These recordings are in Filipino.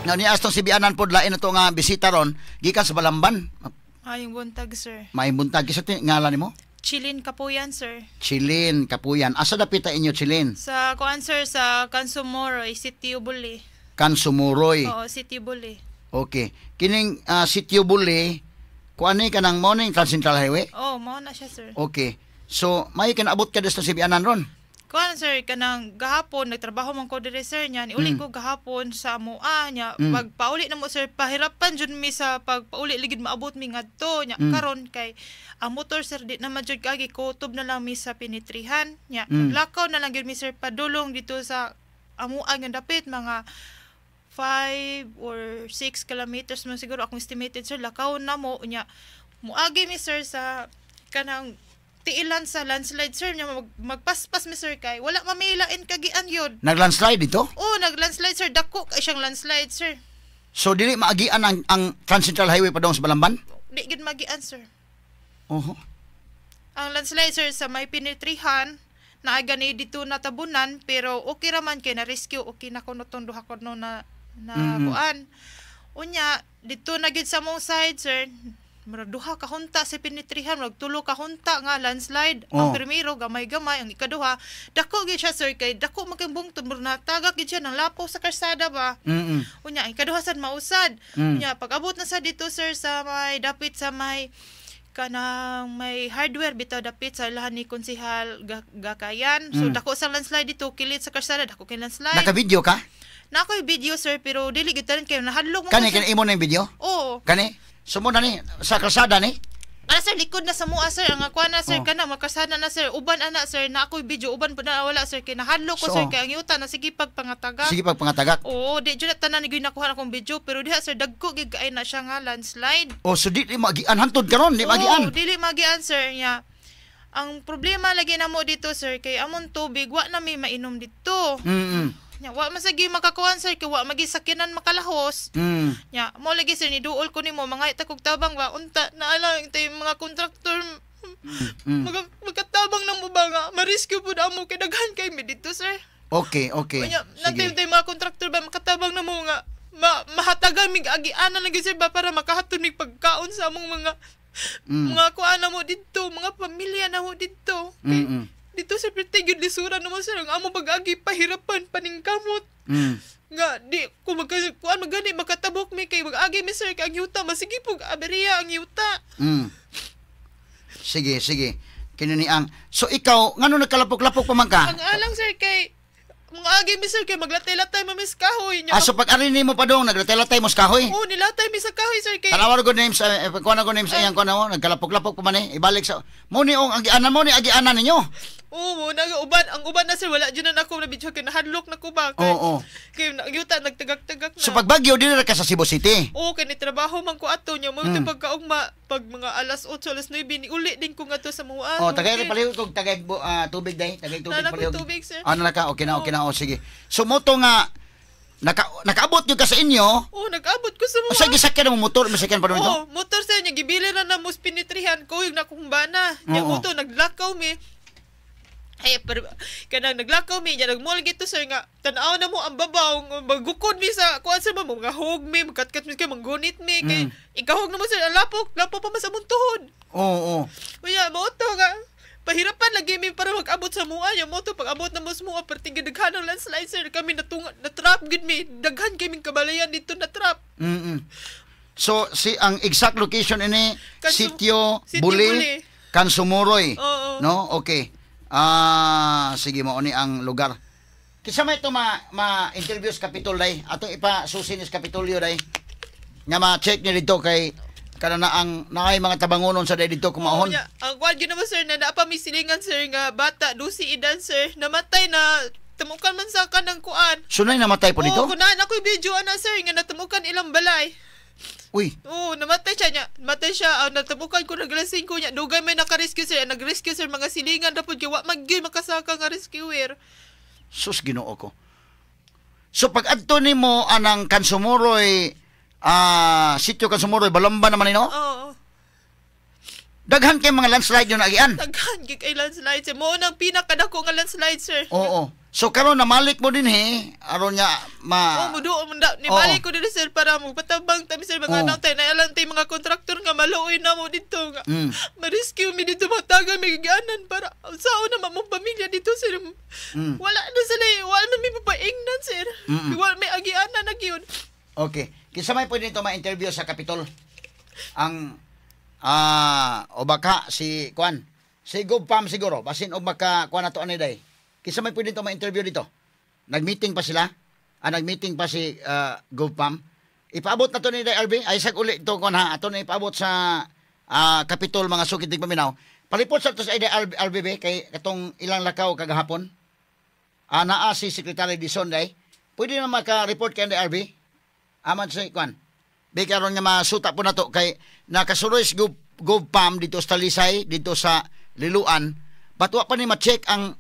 Nga ni astong si Bianan pod lain ato nga bisita ron gikan sa Balamban. Ayong buntag, sir. May buntag kisa ngalan nimo? Chilin Kapuyan, sir. Chilin Kapuyan. Asa dapita inyo Chilin? Sa kuan, sir, sa Kansumoroy, City Ubuli. Kansumuroy. Oo, City Ubuli. Okay. Kining Sitio Buli, kuan ni kanang morning Central Highway? Oo, mao na siya, sir. Okay. So, may kinaabot ka sa si Bianan ron? Kuan, sir, kanang gahapon nagtrabaho man ko dire, sir, nya uli ko gahapon sa mua nya pagpauli na mo, sir, pahirapan jud mi sa pagpauli ligid maabot mi ngadto nya karon kay ang motor, sir, di na jud kagi kutob na lang mi sa pinitrihan nya lakaw na lang gyud mi, sir, padulong dito sa amua nga dapit mga 5 or 6 kilometers man siguro akong estimated, sir, lakaw na mo nya muagi mi, sir, sa kanang tiilan sa landslide, sir, nya magpaspas mi, sir, kay wala mamilain kagian yun. Naglandslide dito? Oo, naglandslide, sir, dako kay siyang landslide, sir. So dili maagian ang Central Highway pa daw sa Balamban? Di gid magian, sir. Oho. Ang landslide, sir, sa may pinitrihan na gani dito natabunan, pero okay raman kay na rescue, okay na kuno tong duha kuno na kuan. Unya dito na gid sa mong side, sir, murag duha ka hunta sa pinitrihan, murag tulo ka hunta nga landslide. Ang primero gamay-gamay, ang ikaduha dako gid siya, sir, kay dako magkambong tumur na tagak gid siya ng lapo sa karsada ba. Unya ang ikaduha sad mausad. Unya pag abot na sa dito, sir, sa may dapit sa may kanang may hardware bitaw dapit sa ilahan ni Konsehal Gakayan. So dako sa landslide dito, kilid sa karsada, dako kay landslide. Naka-video ka? Na ako'y video, sir, pero dili gid tanan kay nahadlok mo. Kani imo na yung video? Oo. Kani? Sumo na ni sa kalsada ni? Sir, likod na sa mua, sir. Ang akuan na, sir, kana makasada na, sir. Uban ana, sir, na ako'y video, uban pa na wala, sir, kay nahadlok ko, sir, kay ang yuta na sige pagpangatagak. Sige pagpangatagak. Oo, di jud tanan ni nakuha akong video, pero diha, sir, dagko gid kay na siya nga landslide. Oh, so di magian hantod karon, di magian. Oo, dili magian, sir, nya. Ang problema lagi na mo dito, sir, kay amon tubig wa na may mainom dito. Nya wa masagi makakuan, sir, kay wa magisakyanan makalahos. Nya mo lagi, sir, ni duol ko nimo mga itakog tabang ba unta naala tay mga kontraktor magkatabang na mo ba nga ma-rescue pud amo kay daghan kay mi dito, sir. Okay. Nya natay mga kontraktor ba makatabang na mo nga mahatagan mig agianan lagi, sir, ba para makahatod mig pagkaon sa among mga kuan na mo dito, mga pamilya na mo dito. Dito sa Pritigid lisura naman, sir, ang among pag-agi pahirapan paningkamot. Nga di ko kuan magani makatabok mi kay mag-agi mi, sir, kay ang yuta masigi pug aberya ang yuta. Sige. Kinani ang so ikaw ngano nagkalapok-lapok pa man ka? Ang alang, sir, kay mga agi mi, sir, kay maglatay-latay mamis kahoy nya. So pag ari nimo pa dong naglatay-latay mo sa kahoy? Oo, nilatay mi sa kahoy, sir, kay Tanawar ko names kuan ko names ayang kuan mo nagkalapok-lapok pa man ibalik sa mo ni ang agianan mo ni agianan ninyo. Oo, ang uban na, sir, wala dyan na ako na video kay nahadlok na ko ba kay yuta nagtagak-tagak na. So pag Baguio dinala ka sa Cebu City? Oo, kay ni trabaho man ko ato nya mo pagkaugma pag mga alas 8 alas 9 ni uli din ko ngadto sa mua. Tagay palihog kog tagay tubig day, tagay tubig palihog. Tubig, sir. Ano na ka? Okay na. Sige. So moto nga nakaabot yung ka sa inyo. Oo, nag-abot ko sa mga. Sa gisakyan mo motor, masakyan pa rin ito? Oo, motor sa niya, gibili na mo pinitrihan ko, yung nakumbana. Yung motor, naglakaw mi. Ay, pero kanang naglakaw mi, yan nagmall gito, sir, nga, tanaw na mo ang babaw, magukod mi sa, kuan, sir, mga hog mi, magkatkat mi, kay manggunit mi, kay, ikahog na mo, sir, lapok pa man sa muntuhod. Oo. Kaya, moto nga, pahirapan lagi mi para mag-abot sa mua, yung moto, pag abot na mo sa mua, perting daghan ng landslide, sir, kami na-trap, gid mi, daghan kaming kabalayan dito na-trap. So, ang exact location ini, Sitio Buli, Kansumuroy. Oo. No? Okay. Sige mo ni ang lugar. Kisa may ito ma-interview sa Kapitol day. Ato ipa-susin sa Kapitolyo day. Nga ma-check niyo dito kay kana na ang naay mga tabangonon sa day dito kumahon. Ang kuan gyud naman, sir, na naa pa mi silingan, sir, nga bata 12 edad, sir, namatay na temukan man sa kanang kuan. Sunay namatay po dito? Oo, kunan ako'y video ana, sir, nga natemukan ilang balay. Uy. Oo, namatay siya niya. Namatay siya. Natabukan ko naglasing ko niya. Dugay may naka-rescue, sir. Nag-rescue, sir. Mga silingan dapat kaya wa magyud makasaka nga rescuer. Sus, Ginoo ko. So pag adto nimo anang Kansumuroy, Sitio Kansumuroy, Balamban naman nino? Oo. Daghan kay mga landslide yung nagian. Daghan kay landslide, sir. Mo nang pinakadako nga landslide, sir. Oo. So karon namalik mo din aron nga muduo man da ni balik ko diri sir para mo patabang tabi sir mga nautay na alam tay mga kontraktor nga maluoy na mo dito nga. Ma-rescue mi dito mataga mi giganan para sao na mamong pamilya dito sir. Wala na sila wala man mi papaingnan sir. Wala may agianan na gyud. Okay. Kinsa may pwede nito ma-interview sa Kapitol? Ang o baka si Kwan. Si GovPam siguro basin og maka kuan nato ani day. Kisa may pwede ito ma-interview dito. Nag-meeting pa sila. Nag-meeting pa si GovPam. Ipaabot na to ni RB. Ay sag uli ito kung ha. Ato na ipaabot sa Kapitol mga sukit ng paminaw. Palipot sa ito sa RBB kay katong ilang lakaw kagahapon. Naa si Secretary Dizon day. Pwede na maka-report kay RB. Aman sa Kwan. Bikaron nga masuta po na to kay nakasuroy si GovPam dito sa Talisay, dito sa Liluan. Batwa pa ni ma-check ang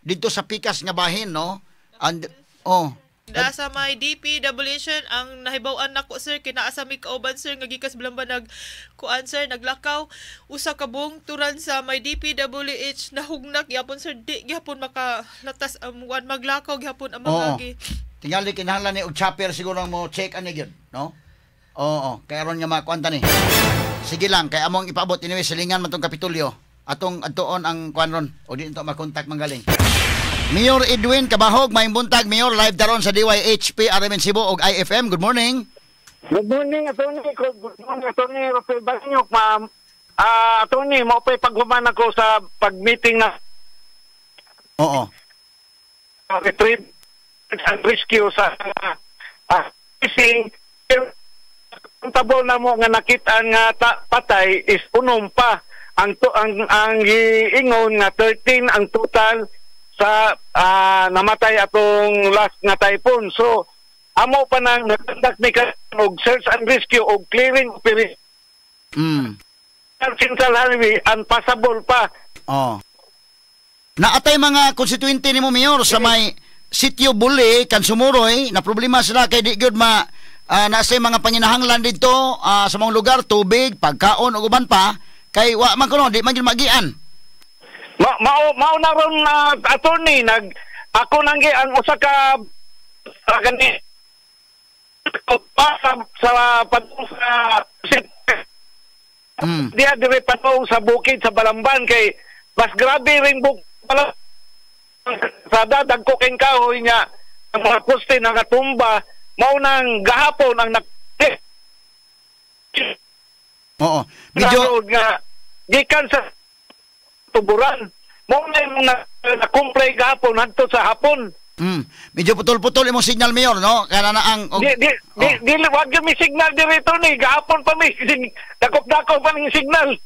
dito sa pikas nga bahin, no? And Nasa may DPWH ang nahibaw-an nako sir kinaasa mi kauban sir nga gikas Balamba kuan sir naglakaw usa ka buong turan sa may DPWH nahugnak gyapon sir di gyapon makalatas amuan maglakaw gyapon ang mga tingali kinahanglan ni og chopper siguro mo check ani gyud, no? Kay aron nga makuanta ni. Sige lang kay among ipaabot anyway silingan man tong Kapitolyo. Atong adtoon ang kuan ron o di nito makontak manggaling. Mayor Edwin Kabahog, may buntag Mayor live daron sa DYHP RMN Cebu ug IFM. Good morning. Good morning, Atty. Good morning, Atty. Rafael Banyok, ma'am. Atty. Mo pa'y paghuman ako sa pag-meeting na retrieve and rescue sa fishing. Ang tabo na mo nga nakita nga patay is unom pa. Ang ingon nga 13 ang total sa namatay atong last nga typhoon. So amo pa nang nagconduct ni og search and rescue og clearing operation. Central Highway unpassable pa. Naatay mga konstituente nimo Mayor sa may sitio Buli kan Sumuroy na problema sila kay di gyud nasa mga panginahanglan dito sa mga lugar tubig, pagkaon ug uban pa. Kay wa man kuno di man gyud magian. Mao na ron attorney ako nang ang usa ka gani sa patong sa diya dire patong sa bukid sa Balamban kay mas grabe ring pala sa dadag ko king kahoy nga ang mga poste nagatumba mao nang gahapon ang medyo nga gikan sa tuburan mo na nakumplay gahapon hadto sa hapon. Medyo putol-putol imong signal Mayor, no? Kana na ang di wag mi signal dito ni gahapon pa mi dakop-dakop pa ning signal.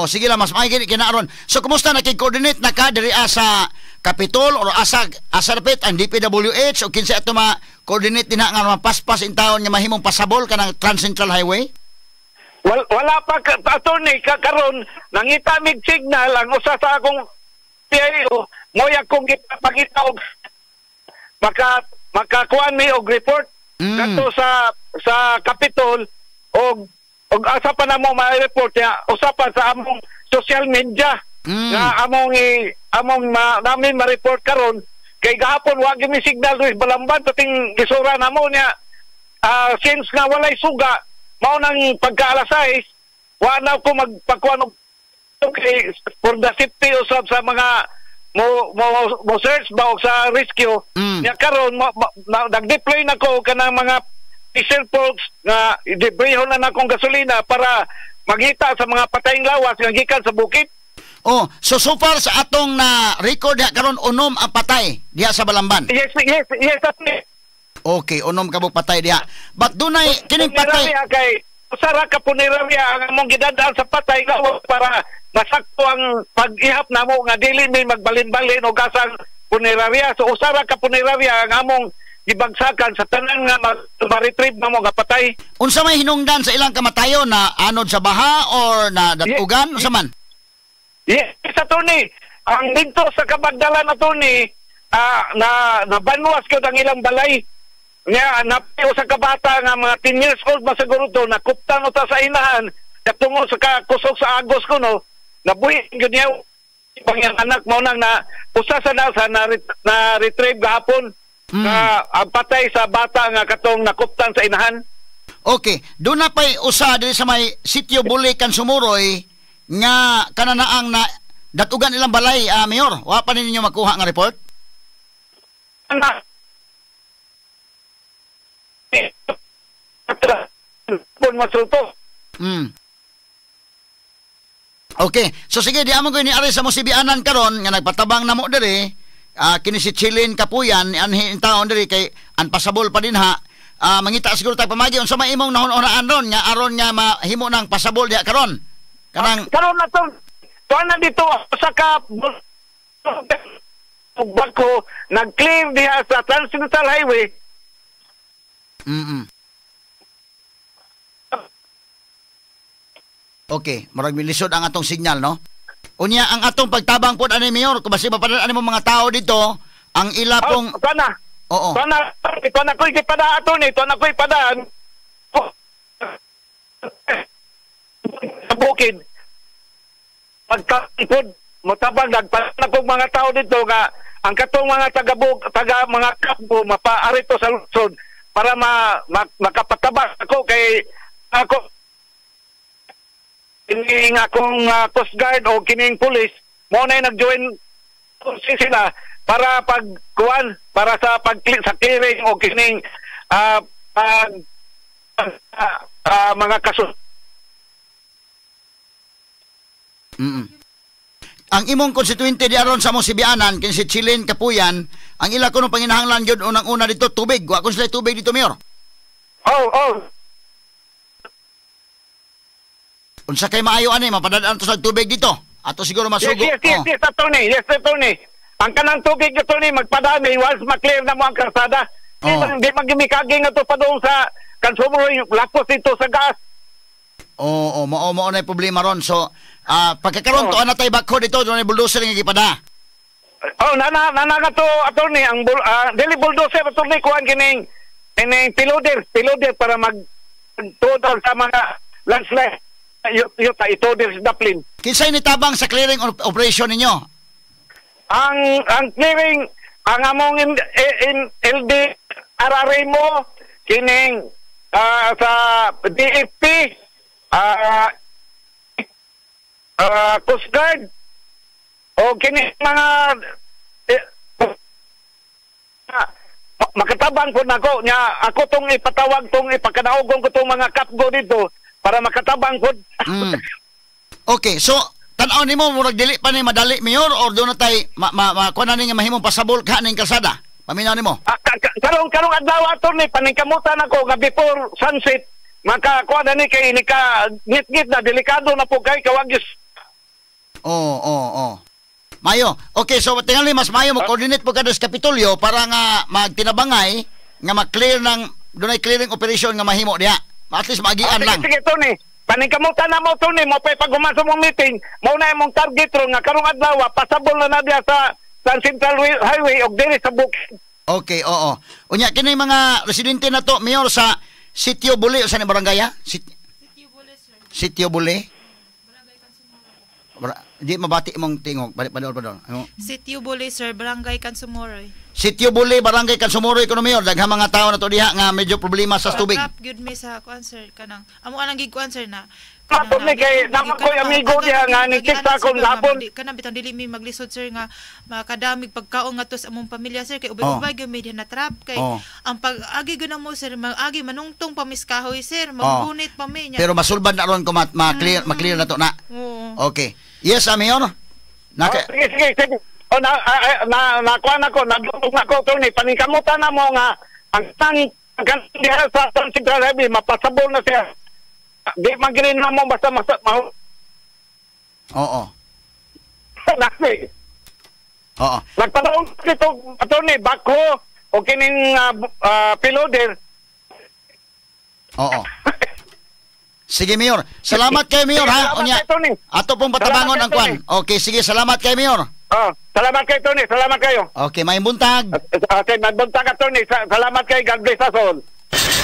Sige lang mas maigi kinaaron. So kumusta nakig-coordinate na ka diri sa Kapitol or asa repet ang DPWH o kinsa ato ma-coordinate dinha nga mapaspas in town nga mahimong pasabol kanang Trans Central Highway? Wala pa attorney karon nangita mig signal ang usa sa akong PIO moya kong gipakita og makakuan mi og report kadto sa Kapitol og asa pa namo ma-report ya usa pa sa among social media nga among namin ma-report karon kay gahapon wa gyud mi signal ris Balamban pating gisura namo niya since nga walay suga mao nang pagkaalasay wa na ko magpakuan okay for the safety usab sa mga mo search ba og sa rescue nya karon nag-deploy na ko kanang mga diesel folks nga debrihon na akong gasolina para magita sa mga patayng lawas nga gikan sa bukid. So far sa atong na record karon unom ang patay diha sa Balamban. Yes. Okay, unom ka mo patay diha. But dunay kining patay kay usara ka punirawiya ang among gidadaan sa patay lawas para masakto ang pag-ihap namo nga dili mi magbalin-balin og asang punirawiya. So usara ka punirawiya ang among gibagsakan sa tanan nga ma-retrieve namo nga patay. Unsa may hinungdan sa ilang kamatayon na anod sa baha or na datugan unsa man? Yes, attorney. Ang dito sa Kabagdalan attorney na banwas ko ang ilang balay. Nga napiyo sa kabata nga mga 10 years old ba siguro to nakuptan ta sa inahan katungo sa kusog sa agos ko no nabuhi gyud niya Pang anak mo nang na usa sa nasa na retrieve gahapon nga ang patay sa bata nga katong nakuptan sa inahan. Okay, doon na pa'y usa dili sa may sitio Bulikan Sumuroy nga kananaang na datugan ilang balay, Mayor. Wa pa ninyo makuha nga report? Anak. Pun masulto. Okay, so sige, di amo ko ni ari sa Musibianan karon nga nagpatabang namo diri, kini si Chilin Kapuyan, anhi taon diri kay unpassable pa din ha. Mangita siguro tag pamagi unsa may imong nahon-onaan ron nga aron nga mahimo nang passable diha karon. Kanang karon na to. Tuan na dito sa ka bagko nag-clear diha sa Transcendental Highway. Okay, marag milisod ang atong signal, no? Unya ang atong pagtabang pod ani Mayor, kung basi mapadaan mo mga tao dito, ang ila pong Kana. Oo. Kana ko ipada ato ni, kana ko ipadaan. Bukid. Pagkapod mo tabang nagpana kog mga tao dito nga ang katong mga taga mga kapbo mapaari to sa lungsod para makapatabang ako kay ako kining akong Coast Guard o kining police mo na nag-join sila para pagkuan para sa sa clearing o kining mga kaso. Ang imong konstituente di aron sa Musibianan kin si Chilin Kapuyan, ang ila kuno panginahanglan gyud unang-una dito tubig. Wa kun sila tubig dito, Mayor. Oh. Unsa kay maayo ani mapadadaan to sa tubig dito? Ato siguro masugo. Yes, attorney. Ang kanang tubig attorney magpadami once ma-clear na mo ang kalsada. Di magimikaging ato pa doon sa Kansumuroy lakos dito sa gas. Oo, mao na problema ron. So, pagkakaroon to anatay bakho dito doon ay bulldozer nga gipada. Oh, nana to attorney ang dili bulldozer attorney kuan kining piloder para total sa mga landslide. Ito din sa Daplin. Kinsay nitabang sa clearing operation ninyo? Ang clearing ang among LD RRA mo kining sa DFP Coast Guard o kining mga makatabang po nako nya ako tong ipatawag tong ipakadaogon ko tong mga kapgo dito para makatabang po. Okay, so tan-aw nimo murag dili pa ni madali Mayor or do na tay kuan na nga mahimong pasabol ka ning kalsada. Paminaw nimo. Karong adlaw ato ni paningkamutan ako nga before sunset makakuha na ni kay nika ngit-ngit na delikado na po kay kawagis. Oo. Mayo. Okay, so tingali mas mayo mo coordinate po kada sa Kapitolyo para nga magtinabangay nga ma-clear ng dunay clearing operation nga mahimo diha. At least magian lang. Sige, Tony. Paningkamutan na mo, Tony. Mo pa'y pag-uman sa mong meeting, mo na imong target ron nga karong adlaw, pasabol na diya sa Central Highway o diri sa Bukid. Okay, oo. Unya, kini mga residente na to, Mayor, sa Sitio Buli, o sa ni barangay, ha? Sitio Buli, sir. Sitio Buli? Barangay Kansumuroy. Di mabati mong tingog. Padol. Sitio Buli, sir. Barangay Kansumuroy. Sitio Buli, Barangay Kansumuroy, kuno Mayor. Daghang mga tao na to diha nga medyo problema sa tubig. Trap good me sa answer kanang. Amo anang gig answer na. Tapos ni kay naman ko amigo diha nga ni tiksa kon labon. Kanang bitang dili mi maglisod sir nga makadamig pagkaon nga to sa among pamilya sir kay ubay-ubay gyud media na trap kay ang pag-agi gyud mo sir mag-agi manungtong pamiskahoy sir magbunit pa mi nya. Pero masulbad na ron ko ma-clear na to na. Okay. Yes, Mayor. Sige. O nakuha na ko, naglutok na ko, Tony, paningkamutan na mo nga, ang diha sa Central Highway, mapasabol na siya. Di maginin na mo, basta Oo. Nasi. Oo. Nagpanaon dito, Tony, bakho, o kining piloder. Oo. Sige, Mayor. Salamat kay Mayor, ha? Unya, ato pong patabangon ang kwan. Okay, sige, salamat kay Mayor. Salamat kay Tony, salamat kayo. Okay, may buntag. Okay, may buntag ka Tony. Salamat kay God bless us all.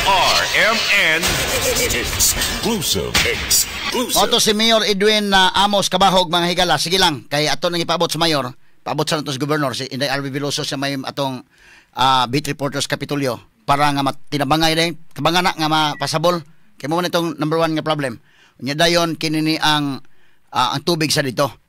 RMN exclusive. Oto si Mayor Edwin Amos Kabahog, mga higala. Sige lang, kay ato nang ipaabot sa Mayor, paabot sa nato sa Governor, si Inday RV Veloso siya may atong Beat Reporters Kapitolyo para nga tinabangay din, tabangan na nga mapasabol. Kaya mo na itong number 1 nga problem. Unya dayon kinini ang tubig sa dito.